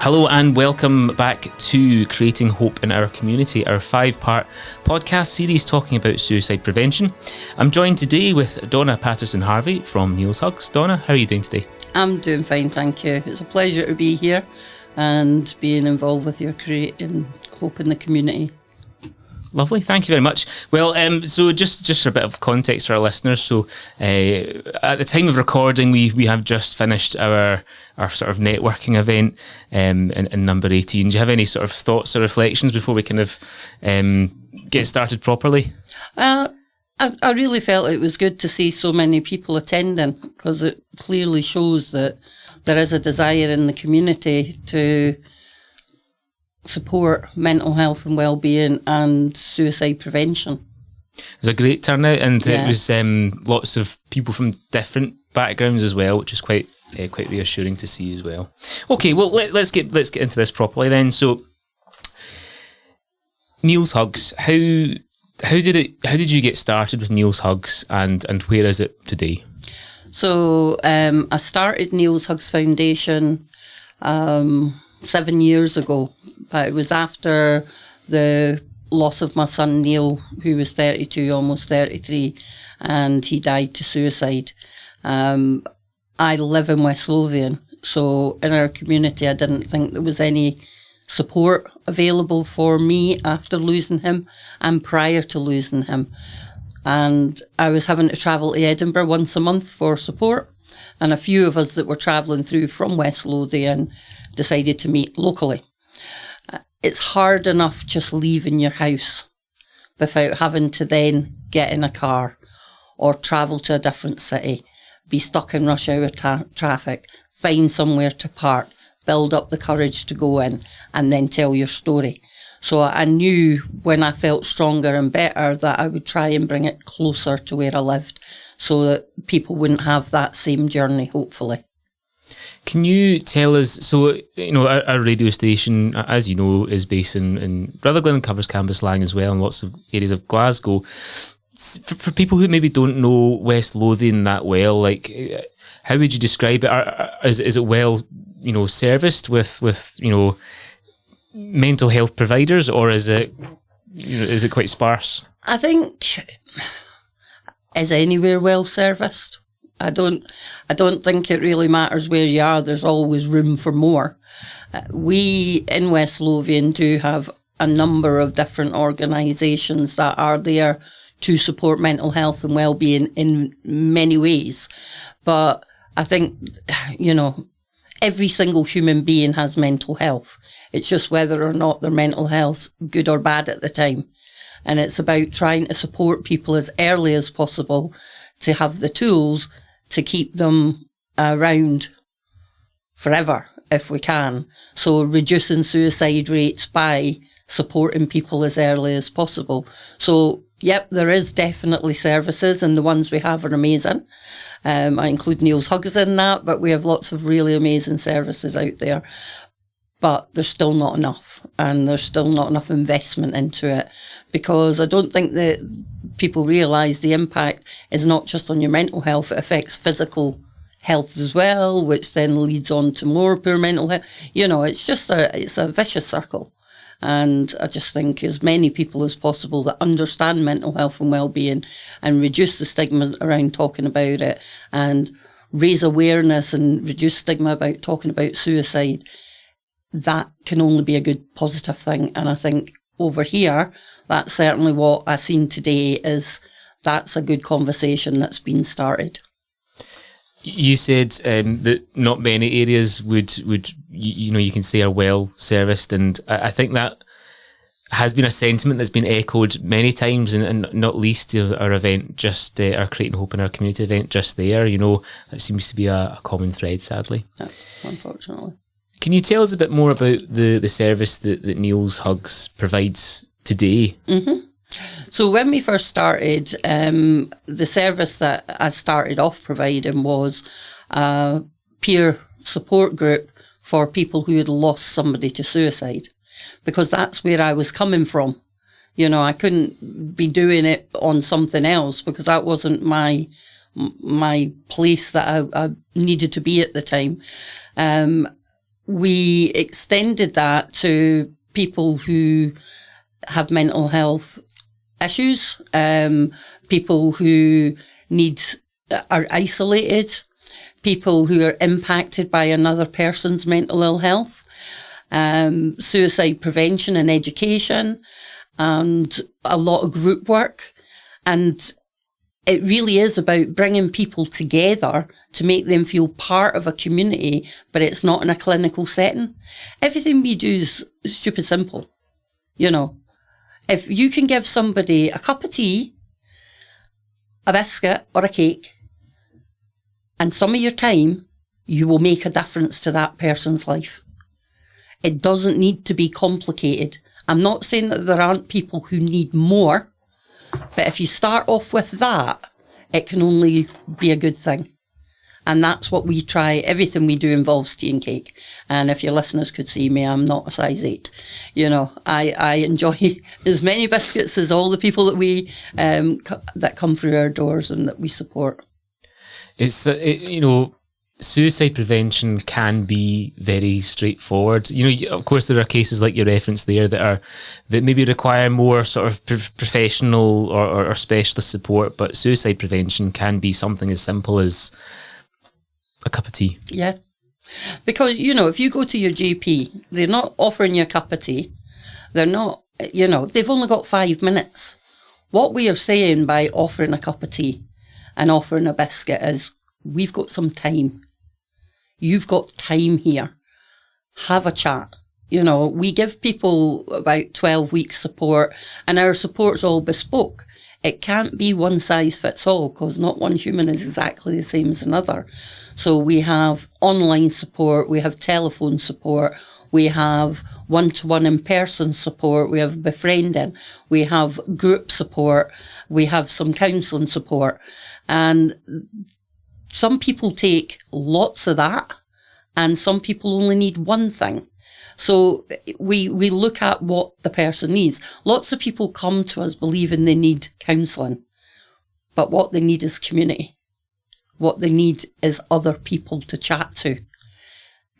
Hello and welcome back to Creating Hope in Our Community, our 5-part podcast series talking about suicide prevention. I'm joined today with Donna Paterson-Harvie from Neil's Hugs. Donna, how are you doing today? I'm doing fine, thank you. It's a pleasure to be here and being involved with your Creating Hope in the Community. Lovely, thank you very much. Well, so just for a bit of context for our listeners, so at the time of recording, we have just finished our sort of networking event in number 18. Do you have any sort of thoughts or reflections before we kind of get started properly? I really felt it was good to see so many people attending, because it clearly shows that there is a desire in the community to support mental health and well-being and suicide prevention. It was a great turnout, and it was lots of people from different backgrounds as well, which is quite reassuring to see as well. Okay, well let's get into this properly then. So, Neil's Hugs, how did you get started with Neil's Hugs, and where is it today? So I started Neil's Hugs Foundation 7 years ago, but it was after the loss of my son Neil, who was 32, almost 33, and he died to suicide. I live in West Lothian, so in our community I didn't think there was any support available for me after losing him and prior to losing him. And I was having to travel to Edinburgh once a month for support, and a few of us that were travelling through from West Lothian decided to meet locally. It's hard enough just leaving your house without having to then get in a car or travel to a different city, be stuck in rush hour traffic, find somewhere to park, build up the courage to go in and then tell your story. So I knew when I felt stronger and better that I would try and bring it closer to where I lived so that people wouldn't have that same journey, hopefully. Can you tell us, so, our radio station, as you know, is based in Rutherglen and covers Cambuslang as well and lots of areas of Glasgow. For people who maybe don't know West Lothian that well, like, how would you describe it? Is it well, serviced with mental health providers, or is it quite sparse? I think, is anywhere well serviced? I don't think it really matters where you are. There's always room for more. We in West Lothian do have a number of different organisations that are there to support mental health and well-being in many ways. But I think, every single human being has mental health. It's just whether or not their mental health's good or bad at the time. And it's about trying to support people as early as possible to have the tools to keep them around forever if we can. So reducing suicide rates by supporting people as early as possible. So, yep, there is definitely services, and the ones we have are amazing. I include Neil's Hugs in that, but we have lots of really amazing services out there. But there's still not enough, and there's still not enough investment into it, because I don't think that people realise the impact is not just on your mental health, it affects physical health as well, which then leads on to more poor mental health. It's a vicious circle. And I just think as many people as possible that understand mental health and well-being and reduce the stigma around talking about it and raise awareness and reduce stigma about talking about suicide, that can only be a good positive thing. And I think over here, that's certainly what I've seen today, is that's a good conversation that's been started. You said that not many areas would you can say are well serviced, and I think that has been a sentiment that's been echoed many times, and not least our event, just our Creating Hope in Our Community event just there. That seems to be a common thread, sadly. Yeah, unfortunately. Can you tell us a bit more about the service that Neil's Hugs provides today? Mm-hmm. So when we first started, the service that I started off providing was a peer support group for people who had lost somebody to suicide, because that's where I was coming from. I couldn't be doing it on something else, because that wasn't my place that I needed to be at the time. we extended that to people who have mental health issues, people who are isolated, people who are impacted by another person's mental ill health, suicide prevention and education, and a lot of group work. And it really is about bringing people together to make them feel part of a community, but it's not in a clinical setting. Everything we do is stupid simple. If you can give somebody a cup of tea, a biscuit or a cake, and some of your time, you will make a difference to that person's life. It doesn't need to be complicated. I'm not saying that there aren't people who need more, but if you start off with that, it can only be a good thing. And that's what we try. Everything we do involves tea and cake. And if your listeners could see me, I'm not a size 8. I enjoy as many biscuits as all the people that that come through our doors and that we support. It's, suicide prevention can be very straightforward. Of course, there are cases like your reference there that maybe require more sort of professional or specialist support, but suicide prevention can be something as simple as a cup of tea. Yeah. Because, if you go to your GP, they're not offering you a cup of tea. They're not, they've only got 5 minutes. What we are saying by offering a cup of tea and offering a biscuit is, we've got some time. You've got time here. Have a chat. We give people about 12 weeks support, and our support's all bespoke. It can't be one size fits all, because not one human is exactly the same as another. So we have online support, we have telephone support, we have one-to-one in-person support, we have befriending, we have group support, we have some counselling support. And some people take lots of that, and some people only need one thing. So we look at what the person needs. Lots of people come to us believing they need counselling, but what they need is community. What they need is other people to chat to.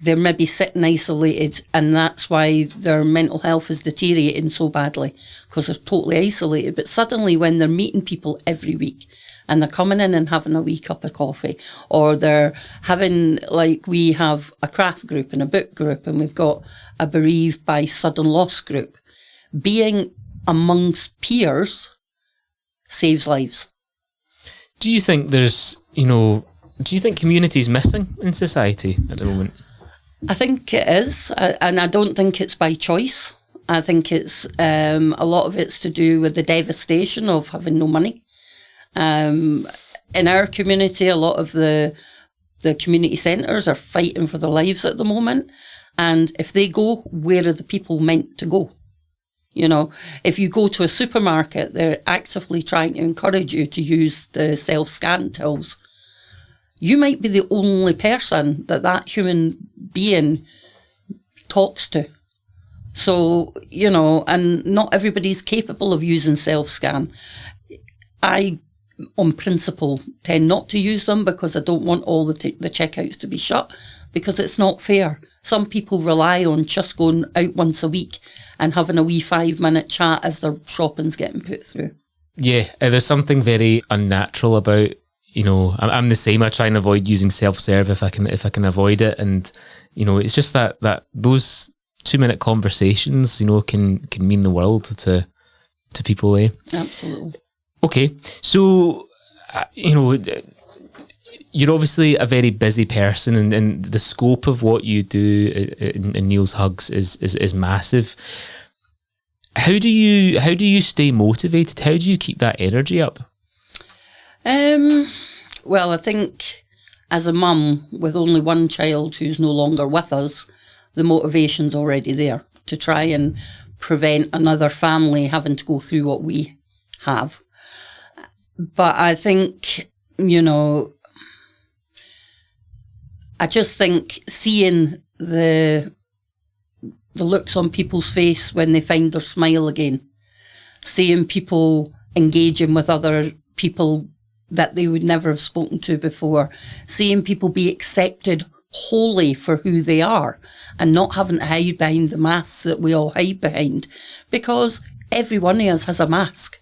They're maybe sitting isolated, and that's why their mental health is deteriorating so badly, because they're totally isolated. But suddenly when they're meeting people every week, and they're coming in and having a wee cup of coffee, or they're having, like, we have a craft group and a book group, and we've got a bereaved by sudden loss group. Being amongst peers saves lives. Do you think do you think community is missing in society at the moment? I think it is, and I don't think it's by choice. I think it's a lot of it's to do with the devastation of having no money. In our community, a lot of the community centres are fighting for their lives at the moment. And if they go, where are the people meant to go? If you go to a supermarket, they're actively trying to encourage you to use the self-scan tills. You might be the only person that human being talks to. So, and not everybody's capable of using self-scan. I, on principle, tend not to use them because I don't want all the checkouts to be shut, because it's not fair. Some people rely on just going out once a week and having a wee 5-minute chat as their shopping's getting put through. Yeah, there's something very unnatural about, I'm the same. I try and avoid using self-serve if I can avoid it. And, it's just that those 2-minute conversations, can mean the world to people, eh? Absolutely. Okay, so, you're obviously a very busy person, and the scope of what you do in Neil's Hugs is massive. How do you stay motivated? How do you keep that energy up? Well, I think as a mum with only one child who's no longer with us, the motivation's already there to try and prevent another family having to go through what we have. But I think, I just think seeing the looks on people's face when they find their smile again, seeing people engaging with other people that they would never have spoken to before, seeing people be accepted wholly for who they are and not having to hide behind the masks that we all hide behind, because every one of us has a mask.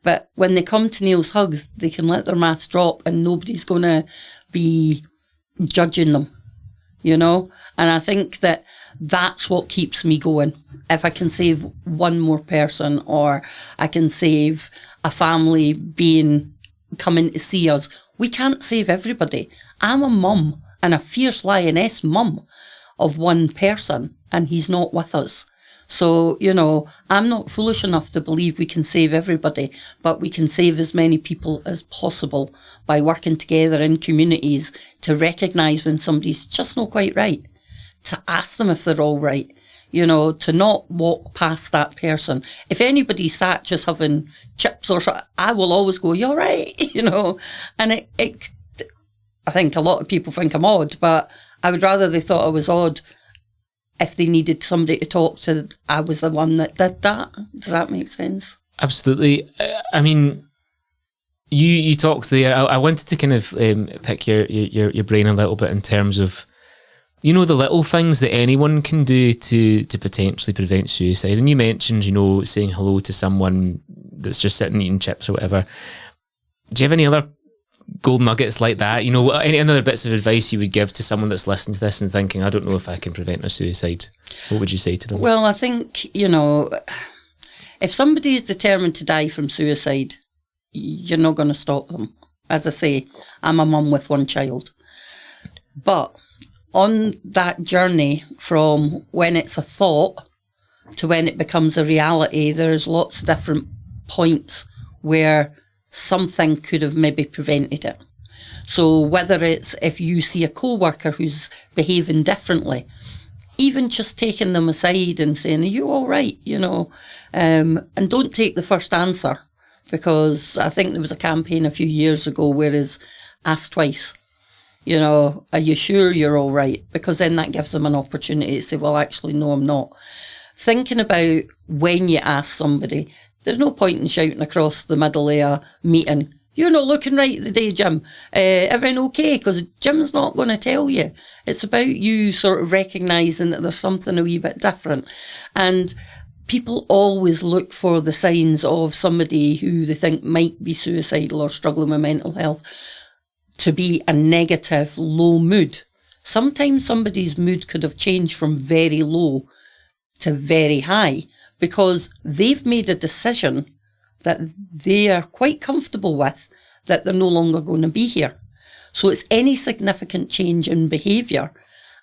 But when they come to Neil's Hugs, they can let their mask drop and nobody's going to be judging them, you know? And I think that that's what keeps me going. If I can save one more person, or I can save a family coming to see us. We can't save everybody. I'm a mum, and a fierce lioness mum of one person, and he's not with us. So, you know, I'm not foolish enough to believe we can save everybody, but we can save as many people as possible by working together in communities to recognise when somebody's just not quite right, to ask them if they're all right, you know, to not walk past that person. If anybody sat just having chips or something, I will always go, "You're right," you know. And I think a lot of people think I'm odd, but I would rather they thought I was odd if they needed somebody to talk to. I was the one that did that. Does that make sense? Absolutely. I mean, you talked there. I wanted to kind of pick your brain a little bit in terms of, you know, the little things that anyone can do to potentially prevent suicide. And you mentioned, you know, saying hello to someone that's just sitting eating chips or whatever. Do you have any other gold nuggets like that? You know, any other bits of advice you would give to someone that's listening to this and thinking, I don't know if I can prevent a suicide? What would you say to them? Well, I think, you know, if somebody is determined to die from suicide, you're not going to stop them. As I say, I'm a mum with one child. But on that journey from when it's a thought to when it becomes a reality, there's lots of different points where something could have maybe prevented it. So whether it's if you see a co-worker who's behaving differently, even just taking them aside and saying, "Are you all right?" You know, and don't take the first answer, because I think there was a campaign a few years ago where is ask twice. You know, "Are you sure you're all right?" Because then that gives them an opportunity to say, "Well, actually, no, I'm not." Thinking about when you ask somebody, there's no point in shouting across the middle of a meeting, "You're not looking right today, Jim. Everything okay?" Because Jim's not going to tell you. It's about you sort of recognising that there's something a wee bit different. And people always look for the signs of somebody who they think might be suicidal or struggling with mental health to be a negative, low mood. Sometimes somebody's mood could have changed from very low to very high because they've made a decision that they are quite comfortable with, that they're no longer going to be here. So it's any significant change in behaviour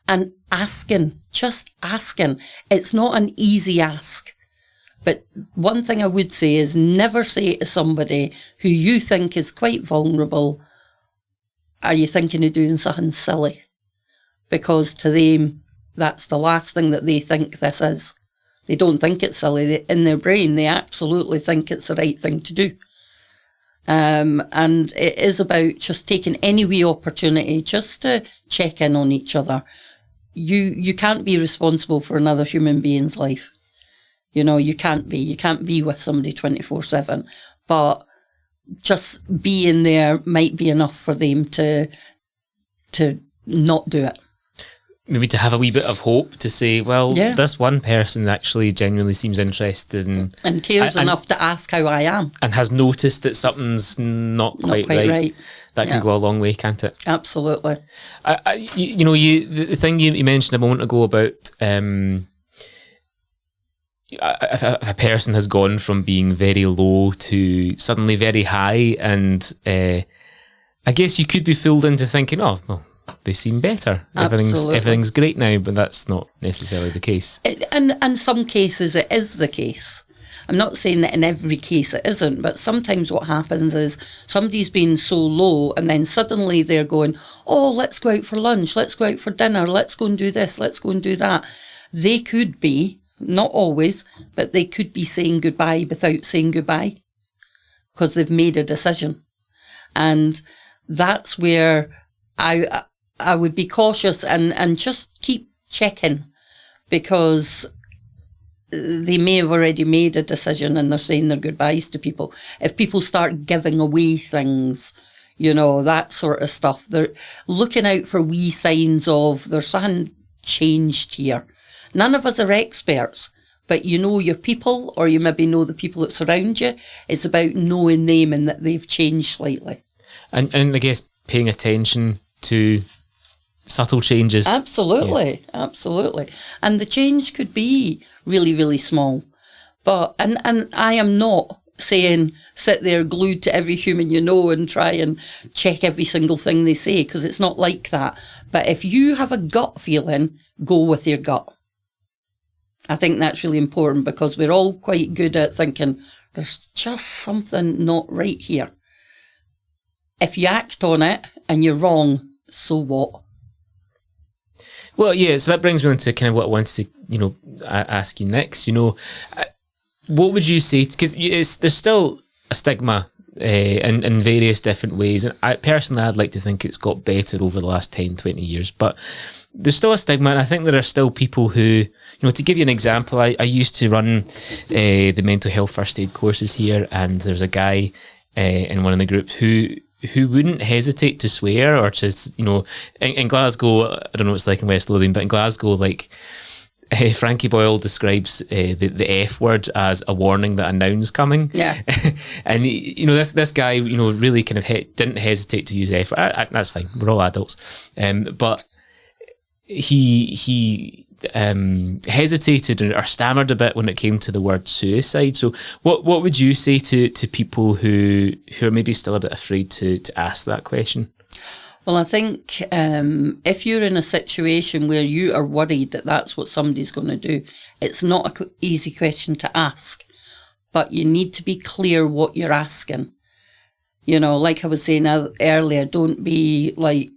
and asking, just asking. It's not an easy ask. But one thing I would say is never say to somebody who you think is quite vulnerable, "Are you thinking of doing something silly?" Because to them, that's the last thing that they think this is. They don't think it's silly. In their brain, they absolutely think it's the right thing to do. And it is about just taking any wee opportunity just to check in on each other. You can't be responsible for another human being's life. You know, you can't be. You can't be with somebody 24/7. But just being there might be enough for them to not do it. Maybe to have a wee bit of hope to say, well, this one person actually genuinely seems interested and cares enough to ask how I am, and has noticed that something's not quite right. That can go a long way, can't it? Absolutely. The thing you mentioned a moment ago about if a person has gone from being very low to suddenly very high, and I guess you could be fooled into thinking, oh, well, they seem better. Everything's great now, but that's not necessarily the case. In some cases, it is the case. I'm not saying that in every case it isn't, but sometimes what happens is somebody's been so low and then suddenly they're going, "Oh, let's go out for lunch, let's go out for dinner, let's go and do this, let's go and do that." They could be, not always, but they could be saying goodbye without saying goodbye because they've made a decision. And that's where I would be cautious and just keep checking, because they may have already made a decision and they're saying their goodbyes to people. If people start giving away things, you know, that sort of stuff. They're looking out for wee signs of there's something changed here. None of us are experts, but you know your people, or you maybe know the people that surround you. It's about knowing them and that they've changed slightly. And I guess paying attention to subtle changes. Absolutely, absolutely. And the change could be really, really small. But, and I am not saying sit there glued to every human you know and try and check every single thing they say, because it's not like that. But if you have a gut feeling, go with your gut. I think that's really important, because we're all quite good at thinking there's just something not right here. If you act on it and you're wrong, so what? Well, yeah, so that brings me on to kind of what I wanted to, ask you next. What would you say, because there's still a stigma in various different ways, and I'd like to think it's got better over the last 10, 20 years, but there's still a stigma, and I think there are still people who, to give you an example, I used to run the mental health first aid courses here, and there's a guy in one of the groups who wouldn't hesitate to swear or to, in Glasgow, I don't know what it's like in West Lothian, but in Glasgow, Frankie Boyle describes the F word as a warning that a noun's coming. Yeah. And, this guy, really kind of didn't hesitate to use F. That's fine. We're all adults. But he hesitated or stammered a bit when it came to the word suicide. So what would you say to people who are maybe still a bit afraid to ask that question? Well, I think if you're in a situation where you are worried that that's what somebody's going to do, it's not an easy question to ask, but you need to be clear what you're asking. Like I was saying earlier, don't be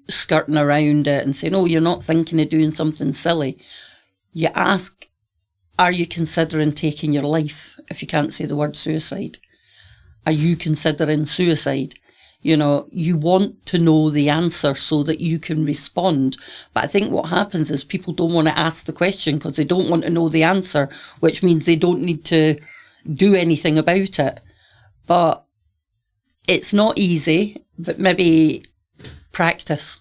skirting around it and saying, oh, you're not thinking of doing something silly. You ask, are you considering taking your life? If you can't say the word suicide, are you considering suicide? You want to know the answer so that you can respond. But I think what happens is people don't want to ask the question because they don't want to know the answer, which means they don't need to do anything about it. But it's not easy, but maybe practice.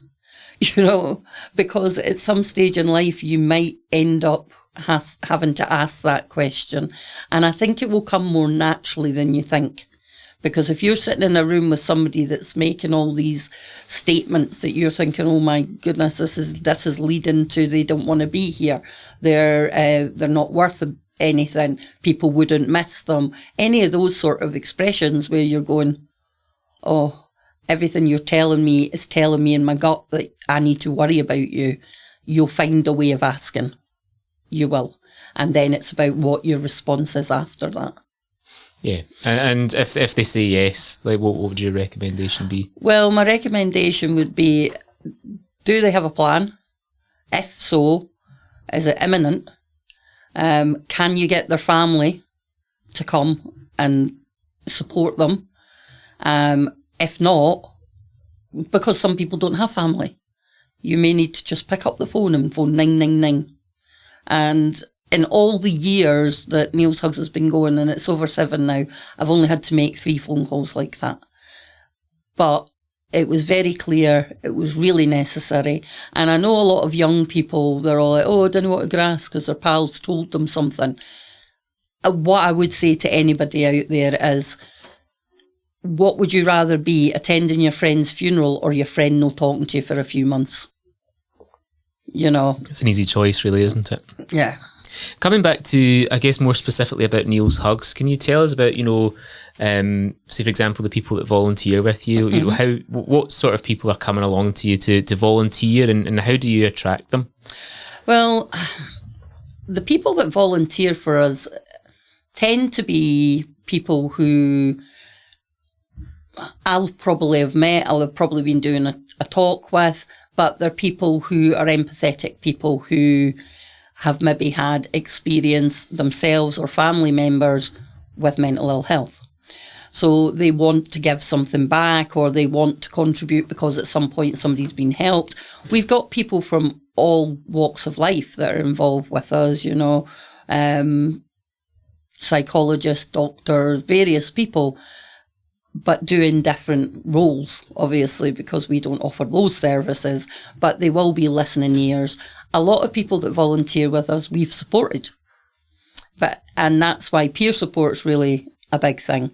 Because at some stage in life, you might end up having to ask that question. And I think it will come more naturally than you think. Because if you're sitting in a room with somebody that's making all these statements that you're thinking, oh my goodness, this is leading to they don't want to be here. They're not worth anything. People wouldn't miss them. Any of those sort of expressions where you're going, oh, everything you're telling me is telling me in my gut that I need to worry about you. You'll find a way of asking. You will. And then it's about what your response is after that. Yeah. And if they say yes, what would your recommendation be? Well, my recommendation would be, do they have a plan? If so, is it imminent? Can you get their family to come and support them? If not, because some people don't have family, you may need to just pick up the phone and phone 999. And in all the years that Neil's Hugs has been going, and it's over 7 now, I've only had to make 3 phone calls like that. But it was very clear, it was really necessary. And I know a lot of young people, they're all like, oh, I don't know what to ask because their pals told them something. What I would say to anybody out there is, what would you rather be, attending your friend's funeral or your friend not talking to you for a few months? It's an easy choice, really, isn't it? Yeah. Coming back to, I guess, more specifically about Neil's Hugs, can you tell us about, say, for example, the people that volunteer with you, what sort of people are coming along to you to volunteer, and how do you attract them? Well, the people that volunteer for us tend to be people who I'll probably have met, I'll have probably been doing a talk with, but they're people who are empathetic, people who have maybe had experience themselves or family members with mental ill health. So they want to give something back, or they want to contribute because at some point somebody's been helped. We've got people from all walks of life that are involved with us, psychologists, doctors, various people. but doing different roles, obviously, because we don't offer those services, but they will be listening ears. A lot of people that volunteer with us, we've supported. And that's why peer support's really a big thing.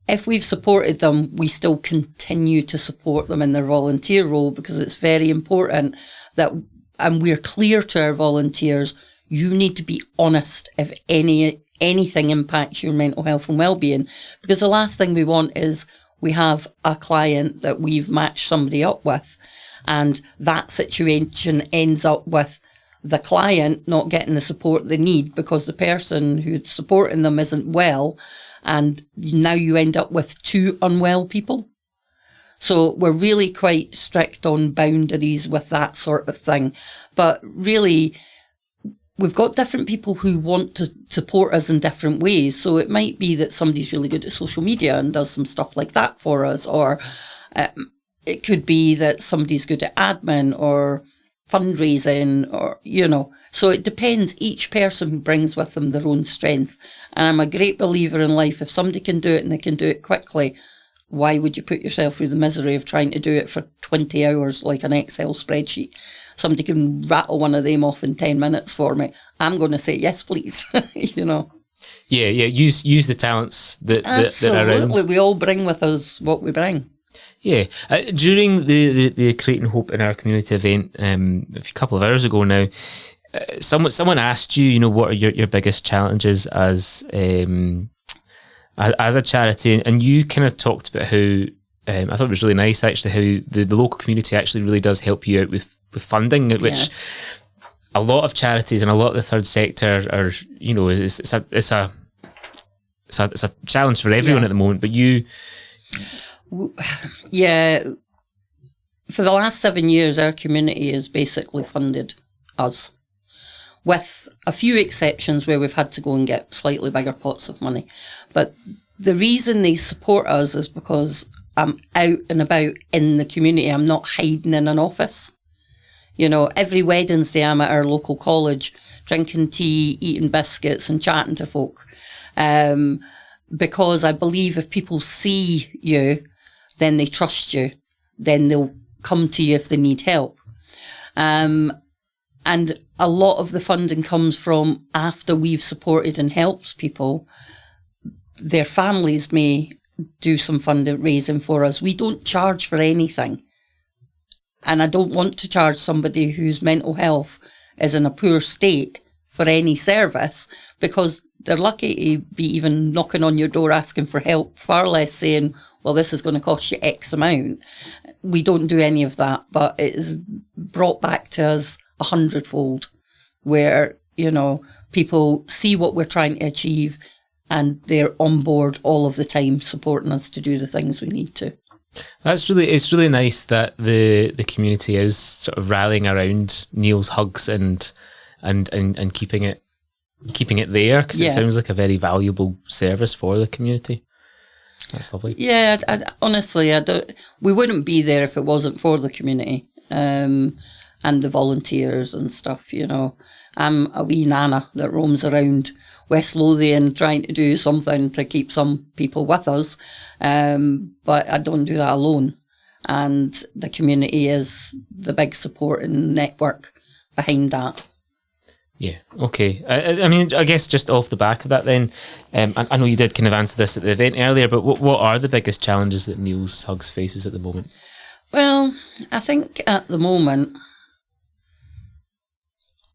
If we've supported them, we still continue to support them in their volunteer role, because it's very important that, and we're clear to our volunteers, you need to be honest if anything impacts your mental health and well-being, because the last thing we want is we have a client that we've matched somebody up with, and that situation ends up with the client not getting the support they need because the person who's supporting them isn't well, and now you end up with two unwell people. So we're really quite strict on boundaries with that sort of thing. But really, we've got different people who want to support us in different ways. So it might be that somebody's really good at social media and does some stuff like that for us, or it could be that somebody's good at admin or fundraising, or, so it depends. Each person brings with them their own strength. And I'm a great believer in life. If somebody can do it and they can do it quickly, why would you put yourself through the misery of trying to do it for 20 hours like an Excel spreadsheet? Somebody can rattle one of them off in 10 minutes for me. I'm going to say, yes, please, Yeah, use the talents that are around. Absolutely, we all bring with us what we bring. Yeah. During the Creating Hope in Our Community event a couple of hours ago now, someone asked you, what are your biggest challenges as a charity, and you kind of talked about how I thought it was really nice actually how the local community actually really does help you out with funding, which a lot of charities and a lot of the third sector are, it's a challenge for everyone at the moment, but you. Yeah, for the last 7 years, our community has basically funded us, with a few exceptions where we've had to go and get slightly bigger pots of money. But the reason they support us is because I'm out and about in the community. I'm not hiding in an office. Every Wednesday I'm at our local college, drinking tea, eating biscuits and chatting to folk. Because I believe if people see you, then they trust you, then they'll come to you if they need help. And a lot of the funding comes from after we've supported and helped people, their families may do some fundraising for us. We don't charge for anything. And I don't want to charge somebody whose mental health is in a poor state for any service, because they're lucky to be even knocking on your door asking for help, far less saying, well, this is going to cost you X amount. We don't do any of that, but it is brought back to us 100-fold, where, people see what we're trying to achieve and they're on board all of the time supporting us to do the things we need to. It's really nice that the community is sort of rallying around Neil's hugs and keeping it there, because it sounds like a very valuable service for the community. That's lovely. Yeah, honestly, we wouldn't be there if it wasn't for the community and the volunteers and stuff. I'm a wee nana that roams around West Lothian trying to do something to keep some people with us, but I don't do that alone. And the community is the big supporting network behind that. Yeah, okay. I guess just off the back of that then, I know you did kind of answer this at the event earlier, but what are the biggest challenges that Neil's Hugs faces at the moment? Well, I think at the moment,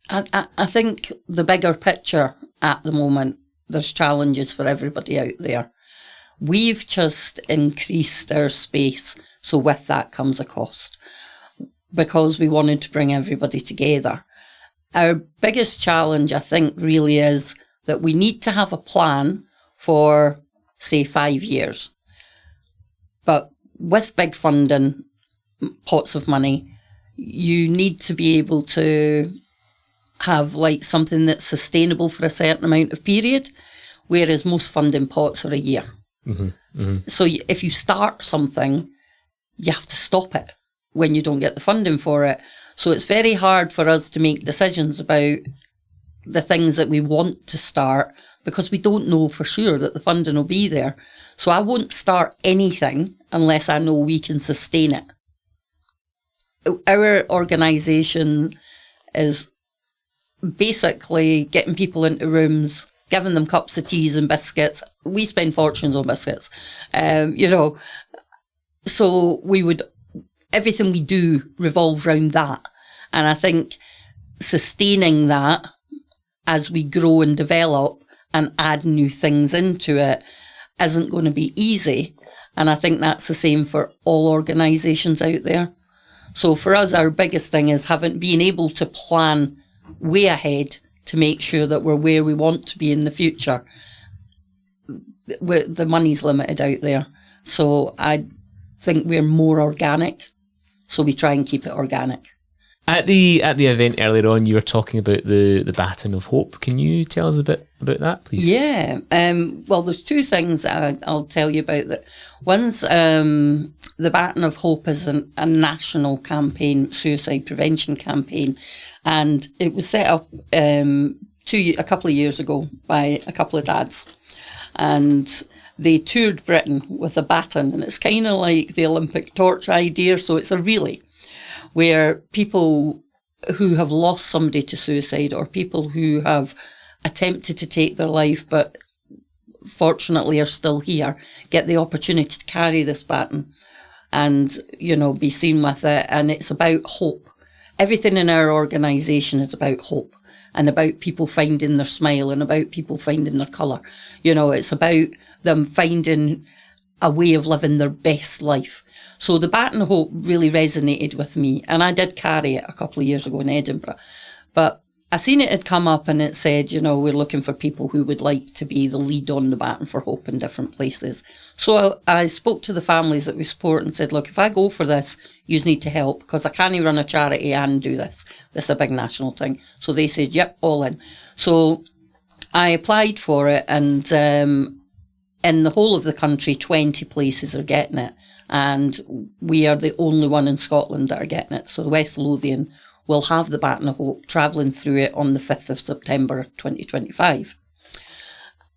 I think the bigger picture at the moment, there's challenges for everybody out there. We've just increased our space, so with that comes a cost, because we wanted to bring everybody together. Our biggest challenge, I think, really is that we need to have a plan for, say, 5 years. But with big funding, pots of money, you need to be able to have like something that's sustainable for a certain amount of period, whereas most funding pots are a year. Mm-hmm, mm-hmm. So if you start something, you have to stop it when you don't get the funding for it. So it's very hard for us to make decisions about the things that we want to start because we don't know for sure that the funding will be there. So I won't start anything unless I know we can sustain it. Our organisation is basically getting people into rooms, giving them cups of teas and biscuits. We spend fortunes on biscuits, so everything we do revolves around that. And I think sustaining that as we grow and develop and add new things into it isn't going to be easy. And I think that's the same for all organisations out there. So for us, our biggest thing is being able to plan way ahead to make sure that we're where we want to be in the future. The money's limited out there. So I think we're more organic. So we try and keep it organic. At the event earlier on, you were talking about the Baton of Hope. Can you tell us a bit about that, please? Yeah. Well, there's two things I'll tell you about that. One's the Baton of Hope is a national campaign, suicide prevention campaign, and it was set up a couple of years ago by a couple of dads, and they toured Britain with a baton, and it's kind of like the Olympic torch idea. So it's a relay where people who have lost somebody to suicide or people who have attempted to take their life but fortunately are still here get the opportunity to carry this baton and, be seen with it. And it's about hope. Everything in our organisation is about hope and about people finding their smile and about people finding their colour. It's about them finding a way of living their best life. So the Baton of Hope really resonated with me, and I did carry it a couple of years ago in Edinburgh. But I seen it had come up and it said, we're looking for people who would like to be the lead on the Baton for Hope in different places. So I spoke to the families that we support and said, look, if I go for this, you need to help because I can't run a charity and do this. This is a big national thing. So they said, yep, all in. So I applied for it, and in the whole of the country, 20 places are getting it. And we are the only one in Scotland that are getting it. So the West Lothian will have the Baton of Hope travelling through it on the 5th of September 2025.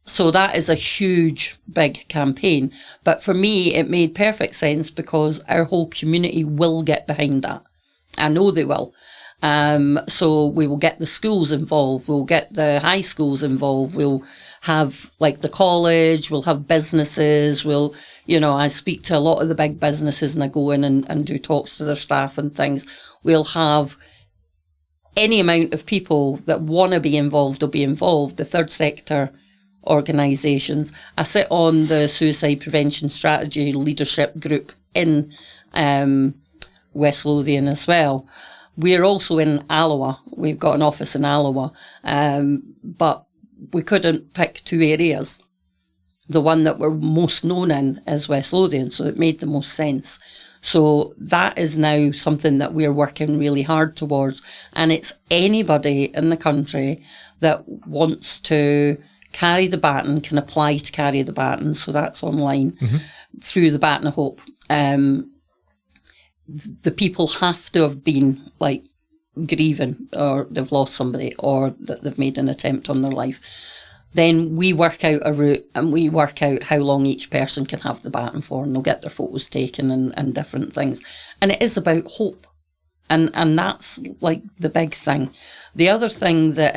So that is a huge, big campaign. But for me, it made perfect sense because our whole community will get behind that. I know they will. So we will get the schools involved. We'll get the high schools involved. We'll have the college. We'll have businesses. I speak to a lot of the big businesses and I go in and do talks to their staff and things. We'll have any amount of people that want to be involved will be involved. The third sector organisations. I sit on the Suicide Prevention Strategy Leadership Group in West Lothian as well. We're also in Alloa. We've got an office in Alloa, but we couldn't pick two areas. The one that we're most known in is West Lothian, so it made the most sense. So that is now something that we're working really hard towards. And it's anybody in the country that wants to carry the baton can apply to carry the baton. So that's online through the Baton of Hope. The people have to have been grieving or they've lost somebody or that they've made an attempt on their life. Then we work out a route and we work out how long each person can have the baton for, and they'll get their photos taken and different things. And it is about hope. And that's the big thing. The other thing that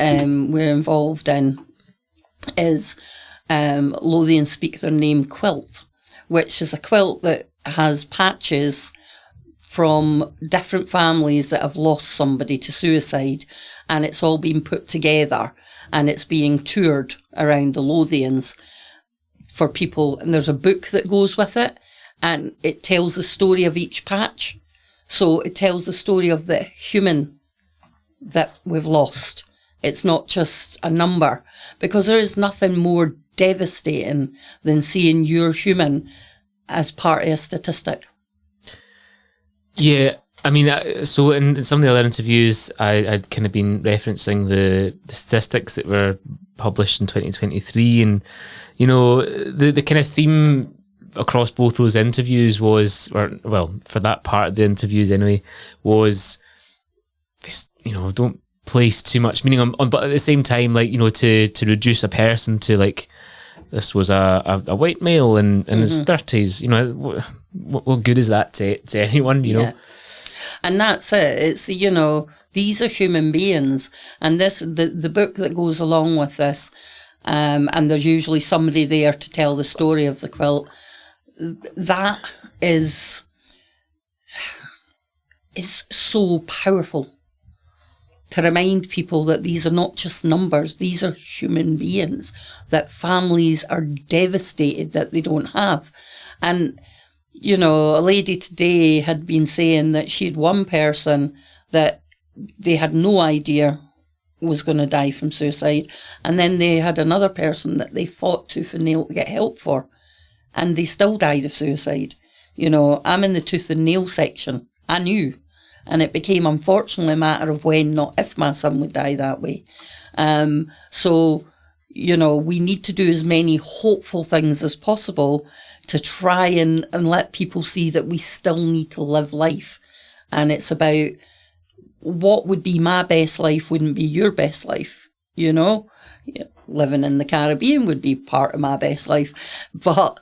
we're involved in is Lothian Speak Their Name quilt, which is a quilt that has patches from different families that have lost somebody to suicide, and it's all been put together and it's being toured around the Lothians for people. And there's a book that goes with it and it tells the story of each patch. So it tells the story of the human that we've lost. It's not just a number, because there is nothing more devastating than seeing your human as part of a statistic. Yeah, I mean, so in some of the other interviews, I'd kind of been referencing the statistics that were published in 2023, and the kind of theme across both those interviews was, or for that part of the interviews anyway, was this, place too much meaning on, but at the same time, like, to reduce a person to like, this was a white male in his 30s, what good is that to anyone, know? And that's it. It's, these are human beings. And the book that goes along with this, and there's usually somebody there to tell the story of the quilt, that is so powerful to remind people that these are not just numbers, these are human beings, that families are devastated that they don't have. And, a lady today had been saying that she had one person that they had no idea was going to die from suicide. And then they had another person that they fought tooth and nail to get help for. And they still died of suicide. I'm in the tooth and nail section. I knew. And it became, unfortunately, a matter of when, not if, my son would die that way. So, we need to do as many hopeful things as possible to try and let people see that we still need to live life. And it's about what would be my best life wouldn't be your best life, Living in the Caribbean would be part of my best life. But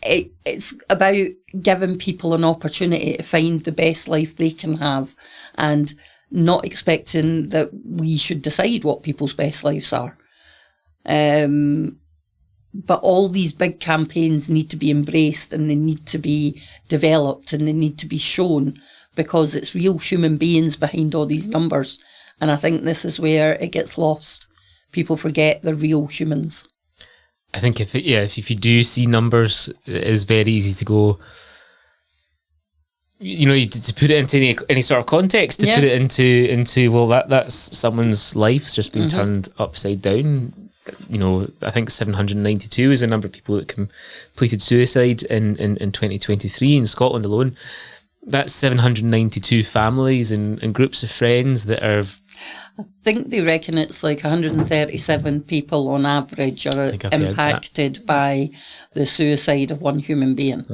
it's about giving people an opportunity to find the best life they can have and not expecting that we should decide what people's best lives are. But all these big campaigns need to be embraced and they need to be developed and they need to be shown because it's real human beings behind all these numbers. And I think this is where it gets lost. People forget they're real humans. I think if you do see numbers, it is very easy to go, to put it into any sort of context, to put it into well, that's someone's life's just been turned upside down. I think 792 is the number of people that completed suicide in 2023 in Scotland alone. That's 792 families and groups of friends that are... I think they reckon it's like 137 people on average are impacted by the suicide of one human being.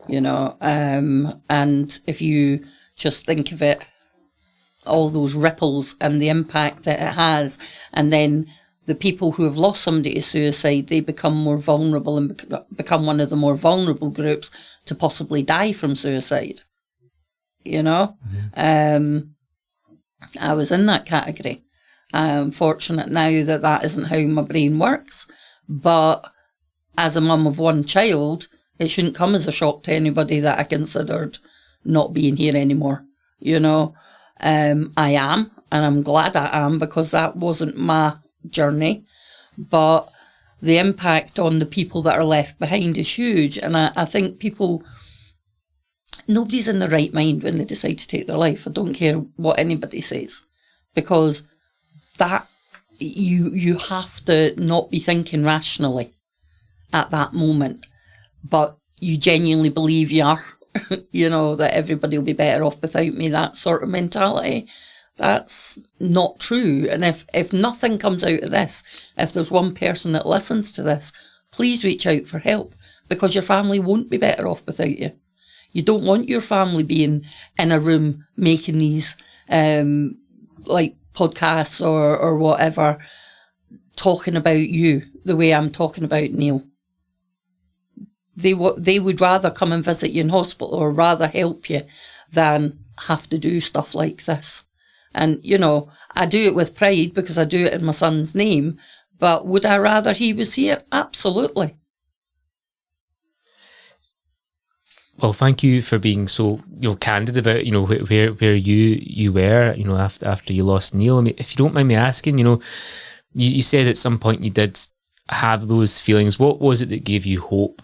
And if you just think of it, all those ripples and the impact that it has, and then the people who have lost somebody to suicide, they become more vulnerable and become one of the more vulnerable groups to possibly die from suicide. I was in that category. I'm fortunate now that isn't how my brain works. But as a mum of one child, it shouldn't come as a shock to anybody that I considered not being here anymore. I am, and I'm glad I am because that wasn't my journey. But the impact on the people that are left behind is huge. And I think nobody's in their right mind when they decide to take their life. I don't care what anybody says, because that you have to not be thinking rationally at that moment, but you genuinely believe you are, that everybody will be better off without me, that sort of mentality. That's not true. And if nothing comes out of this, if there's one person that listens to this, please reach out for help, because your family won't be better off without you. You don't want your family being in a room making these like podcasts or whatever, talking about you the way I'm talking about Neil. They would rather come and visit you in hospital or rather help you than have to do stuff like this. And, I do it with pride because I do it in my son's name, but would I rather he was here? Absolutely. Well, thank you for being so candid about where you were after you lost Neil. I mean, if you don't mind me asking, you said at some point you did have those feelings. What was it that gave you hope?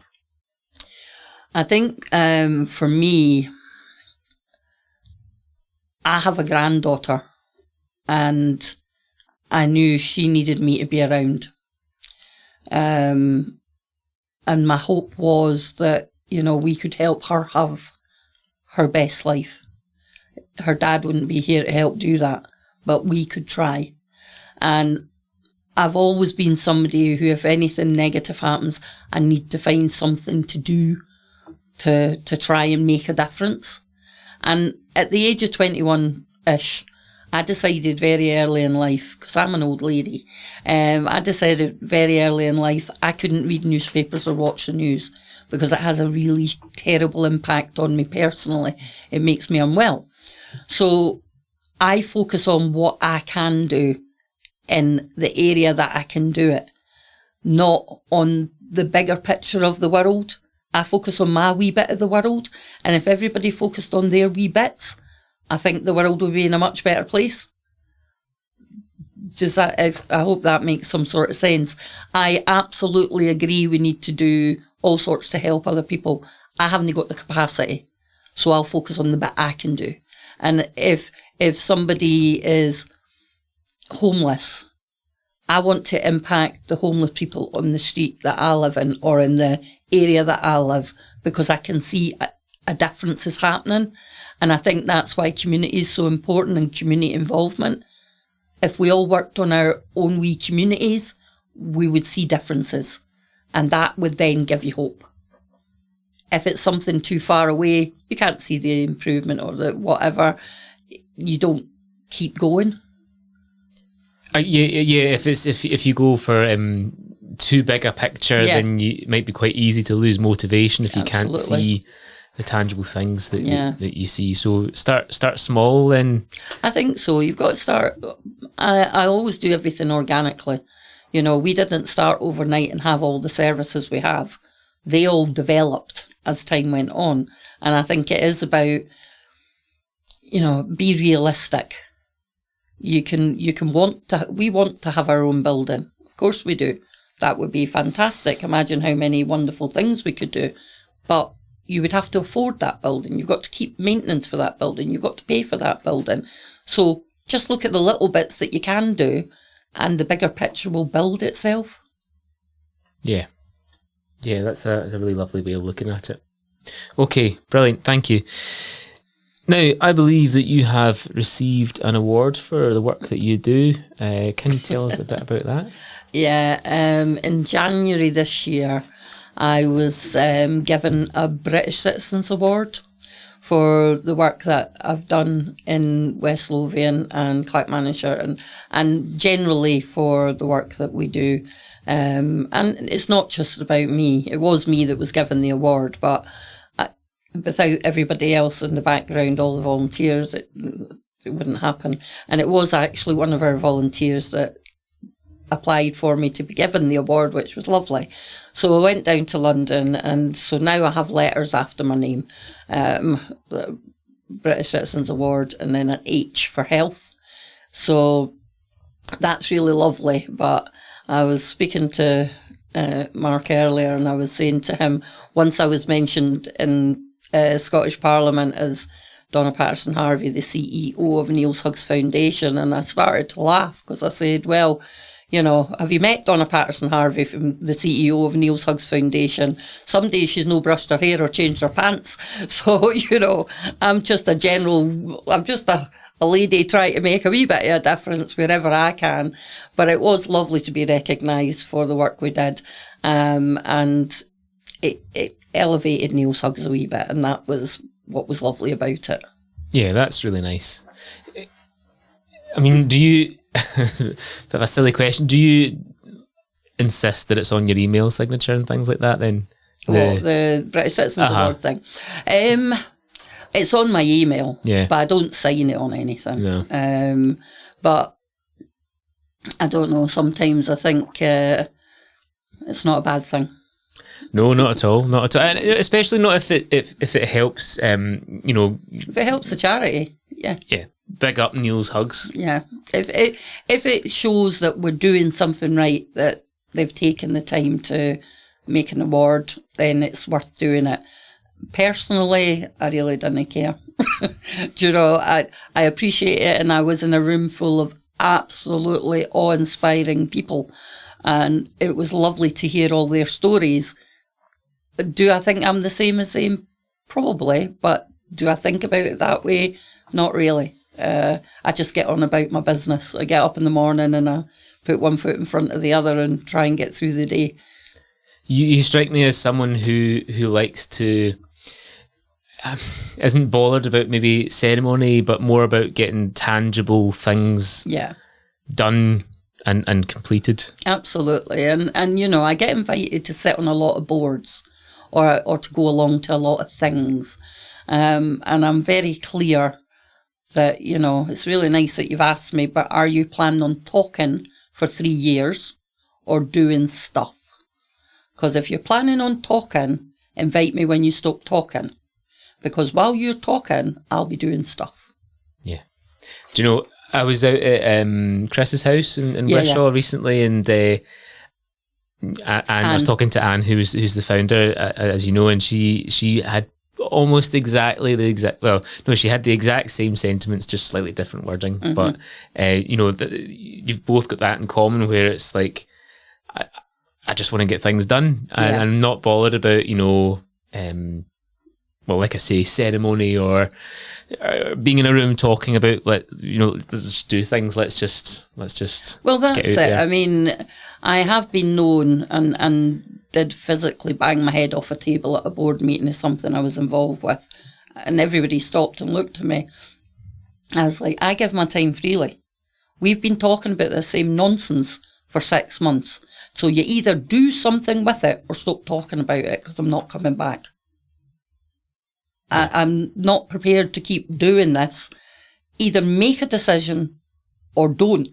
I think for me, I have a granddaughter, and I knew she needed me to be around. And my hope was that we could help her have her best life. Her dad wouldn't be here to help do that, but we could try. And I've always been somebody who, if anything negative happens, I need to find something to do to try and make a difference. And at the age of 21-ish, I decided very early in life, because I'm an old lady, I decided very early in life I couldn't read newspapers or watch the news because it has a really terrible impact on me personally. It makes me unwell. So I focus on what I can do in the area that I can do it, not on the bigger picture of the world. I focus on my wee bit of the world, and if everybody focused on their wee bits, I think the world would be in a much better place. I hope that makes some sort of sense. I absolutely agree we need to do all sorts to help other people. I haven't got the capacity, so I'll focus on the bit I can do. And if somebody is homeless, I want to impact the homeless people on the street that I live in or in the area that I live, because I can see a difference is happening. And I think that's why community is so important, and community involvement. If we all worked on our own wee communities, we would see differences. And that would then give you hope. If it's something too far away, you can't see the improvement or the whatever, you don't keep going. Yeah. If you go for too big a picture, then it might be quite easy to lose motivation if you can't see the tangible things that you see. So start small then. I think so. You've got to start. I always do everything organically. You know, we didn't start overnight and have all the services we have. They all developed as time went on. And I think it is about, you know, be realistic. We want to have our own building. Of course we do. That would be fantastic. Imagine how many wonderful things we could do. But you would have to afford that building. You've got to keep maintenance for that building. You've got to pay for that building. So just look at the little bits that you can do, and the bigger picture will build itself. Yeah. Yeah, that's a really lovely way of looking at it. Okay, brilliant. Thank you. Now, I believe that you have received an award for the work that you do. Can you tell us a bit about that? Yeah, in January this year, I was given a British Citizens Award for the work that I've done in West Lothian and Clackmannanshire, and generally for the work that we do. And it's not just about me. It was me that was given the award, but without everybody else in the background, all the volunteers, it wouldn't happen. And it was actually one of our volunteers that applied for me to be given the award, which was lovely. So I went down to London, and so now I have letters after my name, the British Citizens Award, and then an H for health. So that's really lovely. But I was speaking to Mark earlier, and I was saying to him, once I was mentioned in Scottish Parliament as Donna Paterson-Harvie, the CEO of Niels Hughes Foundation, and I started to laugh because I said, well, you know, have you met Donna Paterson-Harvie, from the CEO of Niels Hughes Foundation? Some days she's no brushed her hair or changed her pants. So, you know, I'm just a lady trying to make a wee bit of a difference wherever I can. But it was lovely to be recognised for the work we did. And it elevated Niels Hughes a wee bit, and that was what was lovely about it. Yeah, that's really nice. I mean, do you... bit of a silly question. Do you insist that it's on your email signature and things like that then? The British Citizens Award thing. It's on my email, but I don't sign it on anything. No. But I don't know, sometimes I think it's not a bad thing. No, not at all. Not at all. And especially not if it helps, you know... If it helps the charity, yeah. Yeah. Big up Niels Hughes. Yeah. If it shows that we're doing something right, that they've taken the time to make an award, then it's worth doing it. Personally, I really didn't care. Do you know, I appreciate it, and I was in a room full of absolutely awe-inspiring people, and it was lovely to hear all their stories. Do I think I'm the same as them? Probably, but do I think about it that way? Not really. I just get on about my business. I get up in the morning and I put one foot in front of the other and try and get through the day. You strike me as someone who likes to isn't bothered about maybe ceremony, but more about getting tangible things done and completed. Absolutely. And I get invited to sit on a lot of boards or to go along to a lot of things. And I'm very clear that, it's really nice that you've asked me, but are you planning on talking for 3 years or doing stuff? Because if you're planning on talking, invite me when you stop talking. Because while you're talking, I'll be doing stuff. Yeah. Do you know, I was out at Chris's house in Wishaw recently, and I was talking to Anne, who's the founder, as you know, and she had almost exactly she had the exact same sentiments, just slightly different wording. Mm-hmm. But you've both got that in common, where it's like I just want to get things done, and I'm not bothered about like I say, ceremony or being in a room talking about, let's just do things. Let's just. Well, that's it. There. I mean, I have been known and did physically bang my head off a table at a board meeting of something I was involved with, and everybody stopped and looked at me. I was like, I give my time freely. We've been talking about the same nonsense for 6 months, so you either do something with it or stop talking about it, because I'm not coming back. I'm not prepared to keep doing this. Either make a decision or don't,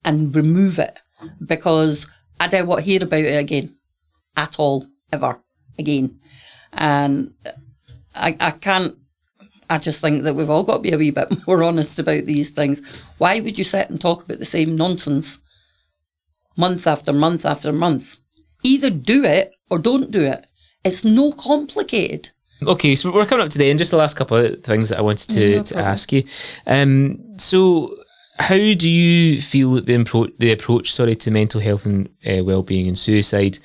and remove it, because I don't want to hear about it again, at all, ever again. And I can't. I just think that we've all got to be a wee bit more honest about these things. Why would you sit and talk about the same nonsense month after month after month? Either do it or don't do it. It's no complicated. Okay, so we're coming up today, and just the last couple of things that I wanted to ask you. So how do you feel that the approach to mental health and well-being and suicide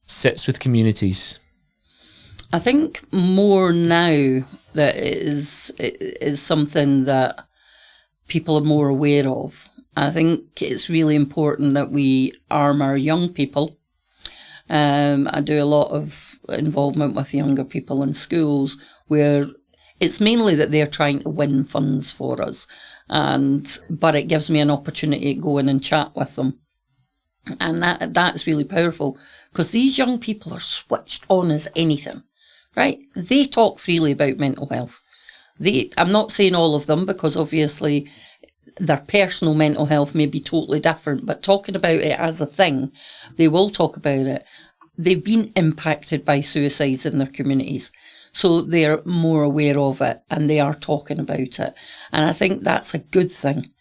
sits with communities? I think more now that it is something that people are more aware of. I think it's really important that we arm our young people. I do a lot of involvement with younger people in schools, where it's mainly that they're trying to win funds for us, but it gives me an opportunity to go in and chat with them, and that's really powerful, because these young people are switched on as anything, right? They talk freely about mental health. I'm not saying all of them, because obviously their personal mental health may be totally different, but talking about it as a thing, they will talk about it. They've been impacted by suicides in their communities, so they're more aware of it, and they are talking about it. And I think that's a good thing,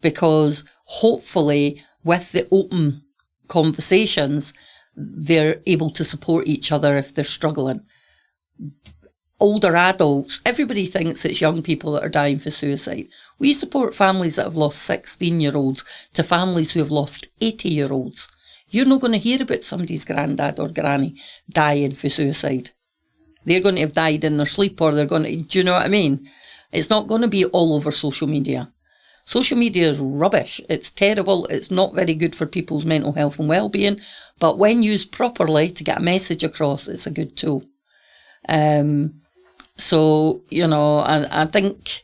because hopefully with the open conversations, they're able to support each other if they're struggling. Older adults, everybody thinks it's young people that are dying for suicide. We support families that have lost 16-year-olds to families who have lost 80-year-olds. You're not going to hear about somebody's granddad or granny dying for suicide. They're going to have died in their sleep, or they're going to, do you know what I mean? It's not going to be all over social media. Social media is rubbish. It's terrible. It's not very good for people's mental health and well-being. But when used properly to get a message across, it's a good tool. So, I think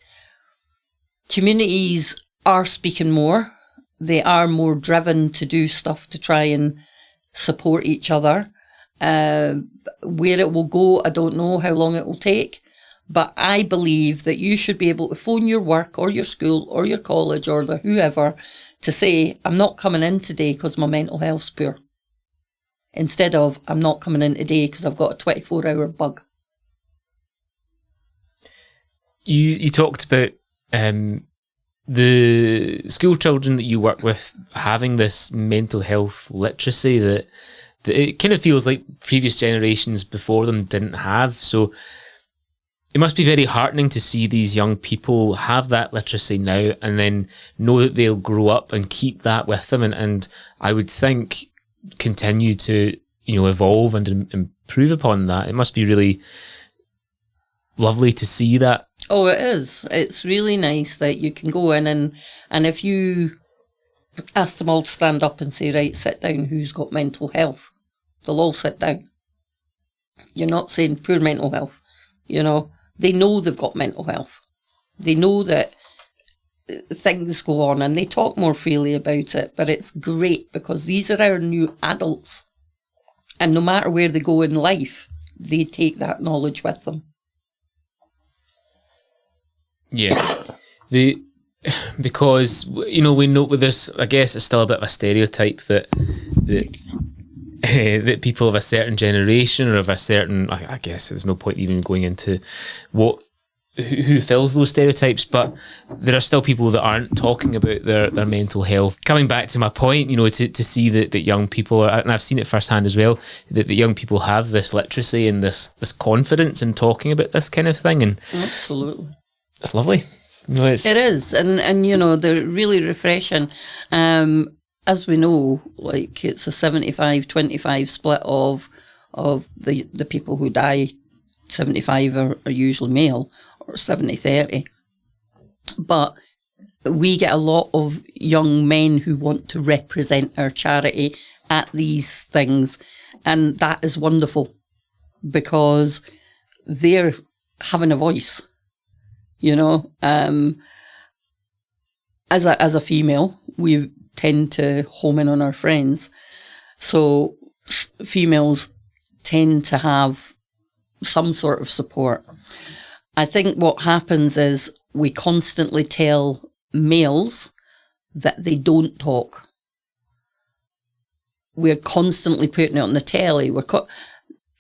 communities are speaking more. They are more driven to do stuff to try and support each other. Where it will go, I don't know how long it will take. But I believe that you should be able to phone your work or your school or your college or whoever to say, I'm not coming in today because my mental health's poor. Instead of, I'm not coming in today because I've got a 24-hour bug. You talked about the school children that you work with having this mental health literacy that it kind of feels like previous generations before them didn't have. So it must be very heartening to see these young people have that literacy now, and then know that they'll grow up and keep that with them, and I would think continue to evolve and improve upon that. It must be really lovely to see that. Oh, it is. It's really nice that you can go in and if you ask them all to stand up and say, right, sit down, who's got mental health? They'll all sit down. You're not saying poor mental health. They know they've got mental health. They know that things go on and they talk more freely about it, but it's great because these are our new adults. And no matter where they go in life, they take that knowledge with them. Yeah. Because, we know there's, I guess it's still a bit of a stereotype that that people of a certain generation or of a certain, I guess there's no point even going into who fills those stereotypes, but there are still people that aren't talking about their mental health. Coming back to my point, to see that young people, and I've seen it firsthand as well, that the young people have this literacy and this confidence in talking about this kind of thing. And absolutely. It's lovely. It is. And they're really refreshing. As we know, like it's a 75-25 split of the people who die. 75 are usually male, or 70-30. But we get a lot of young men who want to represent our charity at these things. And that is wonderful because they're having a voice. As a female, we tend to home in on our friends. So females tend to have some sort of support. I think what happens is we constantly tell males that they don't talk. We're constantly putting it on the telly.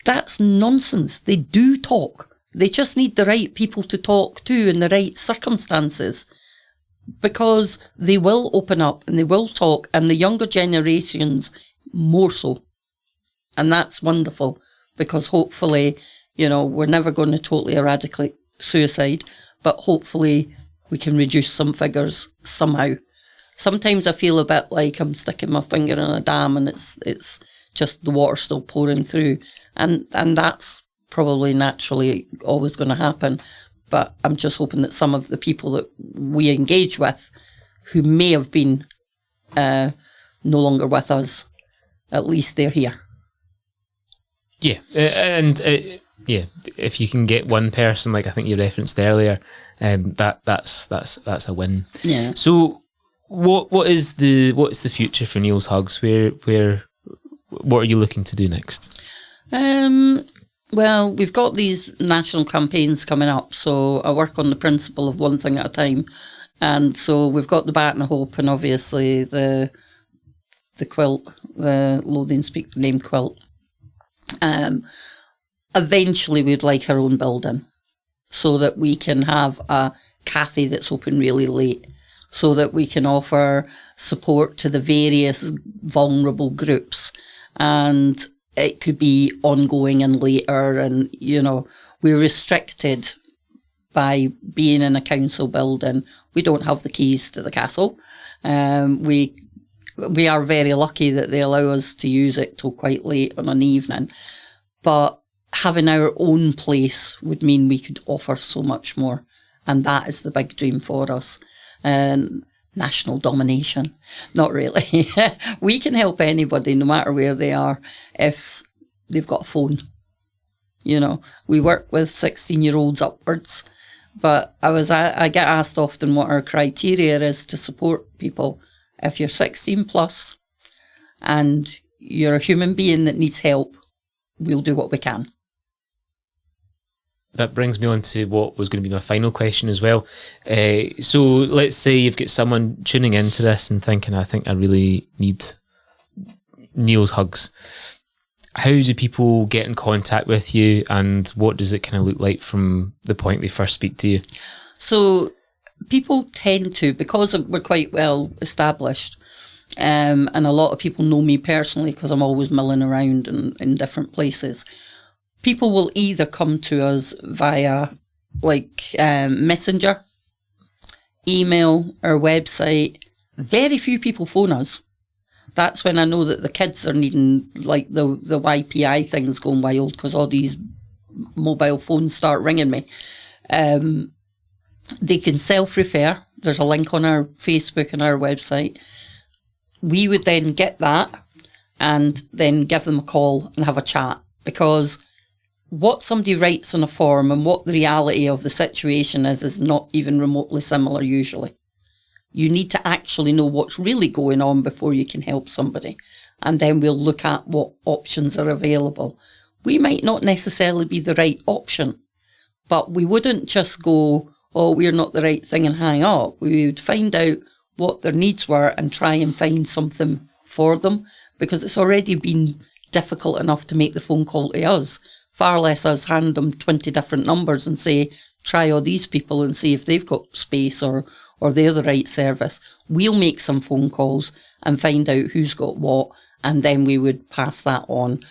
That's nonsense. They do talk. They just need the right people to talk to in the right circumstances, because they will open up and they will talk, and the younger generations more so. And that's wonderful, because hopefully, we're never going to totally eradicate suicide, but hopefully we can reduce some figures somehow. Sometimes I feel a bit like I'm sticking my finger in a dam and it's just the water still pouring through. And that's probably naturally always going to happen. But I'm just hoping that some of the people that we engage with, who may have been no longer with us, at least they're here. Yeah, if you can get one person, like I think you referenced earlier, that's a win. Yeah. So, what's the future for Neil's Hugs? What are you looking to do next? Well, we've got these national campaigns coming up, so I work on the principle of one thing at a time. And so we've got the Bat and the Hope, and obviously the quilt, the Loathing Speak the Name quilt. Eventually we'd like our own building so that we can have a cafe that's open really late, so that we can offer support to the various vulnerable groups, and it could be ongoing and later. And, we're restricted by being in a council building. We don't have the keys to the castle. We are very lucky that they allow us to use it till quite late on an evening. But having our own place would mean we could offer so much more. And that is the big dream for us. National domination. Not really. We can help anybody, no matter where they are, if they've got a phone. We work with 16-year-olds upwards, but I get asked often what our criteria is to support people. If you're 16 plus and you're a human being that needs help, we'll do what we can. That brings me on to what was going to be my final question as well. So let's say you've got someone tuning into this and thinking, I think I really need Neil's Hugs. How do people get in contact with you, and what does it kind of look like from the point they first speak to you? So people tend to, because we're quite well established, and a lot of people know me personally because I'm always milling around in different places. People will either come to us via Messenger, email, our website. Very few people phone us. That's when I know that the kids are needing the YPI things going wild, because all these mobile phones start ringing me. They can self-refer. There's a link on our Facebook and our website. We would then get that and then give them a call and have a chat, because what somebody writes on a form and what the reality of the situation is not even remotely similar usually. You need to actually know what's really going on before you can help somebody. And then we'll look at what options are available. We might not necessarily be the right option, but we wouldn't just go, oh, we're not the right thing and hang up. We would find out what their needs were and try and find something for them, because it's already been difficult enough to make the phone call to us. Far less us hand them 20 different numbers and say, try all these people and see if they've got space or they're the right service. We'll make some phone calls and find out who's got what, and then we would pass that on.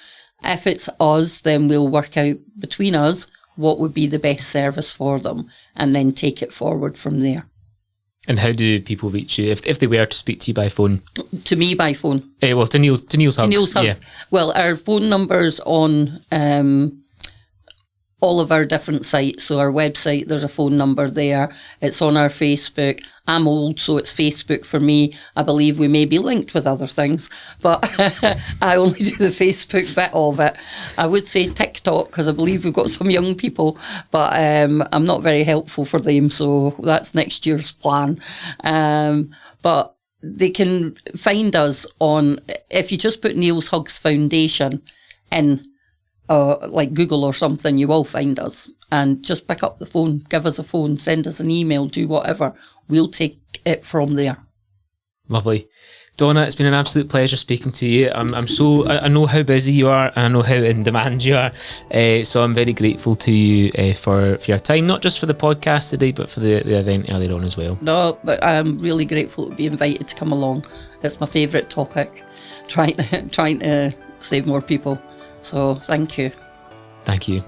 If it's us, then we'll work out between us what would be the best service for them and then take it forward from there. And how do people reach you if they were to speak to you by phone? To me by phone. Well, to Neil's Hugs. To Neil's Hugs. Yeah. Well, our phone number's on all of our different sites. So our website, there's a phone number there. It's on our Facebook. I'm old, so it's Facebook for me. I believe we may be linked with other things, but I only do the Facebook bit of it. I would say TikTok, because I believe we've got some young people, but I'm not very helpful for them, so that's next year's plan. But they can find us on, if you just put Neil's Hugs Foundation in like Google or something, you will find us. And just pick up the phone, give us a phone, send us an email, do whatever. We'll take it from there. Lovely. Donna, it's been an absolute pleasure speaking to you. I know how busy you are and I know how in demand you are. So I'm very grateful to you for your time, not just for the podcast today, but for the event earlier on as well. No, but I'm really grateful to be invited to come along. It's my favourite topic, trying to save more people. So thank you. Thank you.